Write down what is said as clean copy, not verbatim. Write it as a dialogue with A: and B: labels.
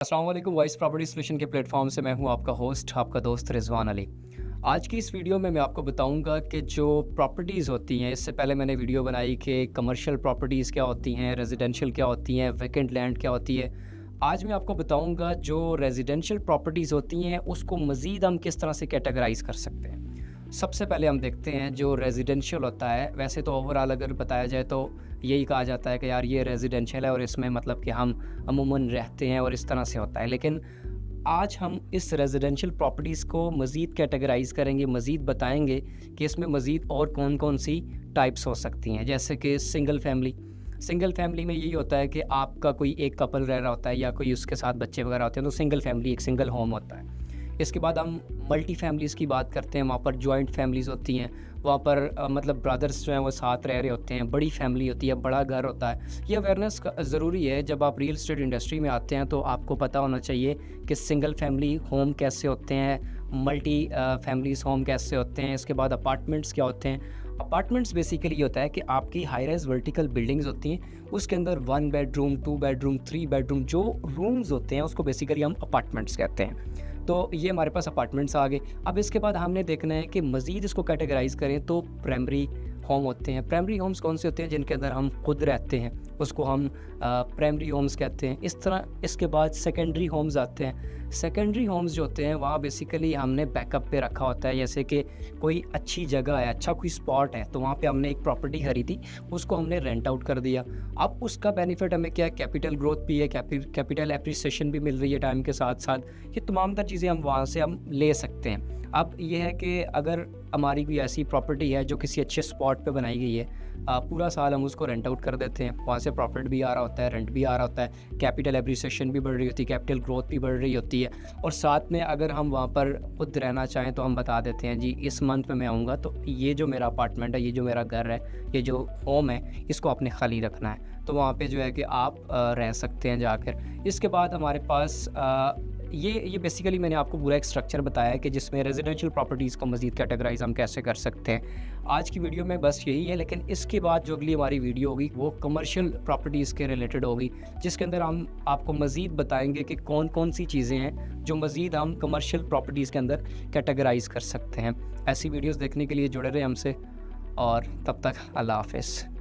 A: अस्सलाम वालेकुम। Voice property solution के प्लेटफॉर्म से मैं हूं आपका होस्ट, आपका दोस्त रिजवान अली। आज की इस वीडियो में मैं आपको बताऊंगा कि जो प्रॉपर्टीज़ होती हैं, इससे पहले मैंने वीडियो बनाई कि कमर्शियल प्रॉपर्टीज़ क्या होती हैं, रेजिडेंशियल क्या होती हैं, वैकेंट लैंड क्या होती है। आज मैं आपको बताऊंगा जो रेजिडेंशियल प्रॉपर्टीज़ होती हैं उसको मज़ीद हम किस तरह से कैटेगराइज़ कर सकते हैं। सबसे पहले हम देखते हैं जो रेजिडेंशियल होता है। वैसे तो ओवरऑल अगर बताया जाए तो यही कहा जाता है कि यार ये रेजिडेंशियल है और इसमें मतलब कि हम अमूमन रहते हैं और इस तरह से होता है। लेकिन आज हम इस रेजिडेंशियल प्रॉपर्टीज़ को मज़ीद कैटेगराइज़ करेंगे, मज़ीद बताएंगे कि इसमें मज़ीद और कौन-कौन सी टाइप्स हो सकती हैं। जैसे कि सिंगल फैमिली में यही होता है कि आपका कोई एक कपल रह रहा होता है या कोई उसके साथ बच्चे वगैरह होते हैं, तो सिंगल फैमिली एक सिंगल होम होता है। इसके बाद हम मल्टी फैमिलीज़ की बात करते हैं, वहाँ पर जॉइंट फैमिलीज़ होती हैं। वहाँ पर मतलब ब्रदर्स जो हैं वो साथ रह रहे होते हैं, बड़ी फैमिली होती है, बड़ा घर होता है। ये अवेयरनेस ज़रूरी है। जब आप रियल एस्टेट इंडस्ट्री में आते हैं तो आपको पता होना चाहिए कि सिंगल फैमिली होम कैसे होते हैं, मल्टी फैमिलीज़ होम कैसे होते हैं। इसके बाद अपार्टमेंट्स क्या होते हैं। अपार्टमेंट्स बेसिकली ये होता है कि आपकी हाई राइज़ वर्टिकल बिल्डिंग्स होती हैं, उसके अंदर 1 बेडरूम, 2 बेडरूम, 3 बेडरूम जो रूम्स होते हैं उसको बेसिकली हम अपार्टमेंट्स कहते हैं। तो ये हमारे पास अपार्टमेंट्स आ गए। अब इसके बाद हमने देखना है कि मज़ीद इसको कैटेगराइज़ करें तो प्राइमरी होम होते हैं। प्राइमरी होम्स कौन से होते हैं? जिनके अंदर हम खुद रहते हैं, उसको हम प्राइमरी होम्स कहते हैं। इस तरह इसके बाद सेकेंडरी होम्स आते हैं। सेकेंडरी होम्स जो होते हैं वहाँ बेसिकली हमने बैकअप पे रखा होता है। जैसे कि कोई अच्छी जगह है, अच्छा कोई स्पॉट है, तो वहाँ पे हमने एक प्रॉपर्टी खरीदी, उसको हमने रेंट आउट कर दिया। अब उसका बेनिफिट हमें क्या है? कैपिटल ग्रोथ भी है, कैपिटल एप्रिसिएशन भी मिल रही है टाइम के साथ-साथ। ये तमाम तर चीज़ें हम वहाँ से हम ले सकते हैं। अब ये है कि अगर हमारी कोई ऐसी प्रॉपर्टी है जो किसी अच्छे स्पॉट पे बनाई गई है, पूरा साल हम उसको रेंट आउट कर देते हैं, वहाँ से प्रॉफिट भी आ रहा होता है, रेंट भी आ रहा होता है, कैपिटल एप्रिसिएशन भी बढ़ रही होती है, कैपिटल ग्रोथ भी बढ़ रही होती है। और साथ में अगर हम वहाँ पर खुद रहना चाहें तो हम बता देते हैं जी इस मंथ में मैं आऊँगा, तो ये जो मेरा अपार्टमेंट है, ये जो मेरा घर है, ये जो होम है, इसको आपने खाली रखना है। तो वहाँ पे जो है कि आप रह सकते हैं जाकर। इसके बाद हमारे पास ये बेसिकली मैंने आपको पूरा एक स्ट्रक्चर बताया है कि जिसमें रेजिडेंशियल प्रॉपर्टीज़ को मज़ीद कैटेगराइज़ हम कैसे कर सकते हैं। आज की वीडियो में बस यही है, लेकिन इसके बाद जो अगली हमारी वीडियो होगी वो कमर्शियल प्रॉपर्टीज़ के रिलेटेड होगी, जिसके अंदर हम आपको मज़ीद बताएंगे कि कौन-कौन सी चीज़ें हैं जो मज़ीद हम कमर्शियल प्रॉपर्टीज़ के अंदर कैटेगराइज़ कर सकते हैं। ऐसी वीडियोज़ देखने के लिए जुड़े रहें हमसे, और तब तक अल्लाह हाफ़िज़।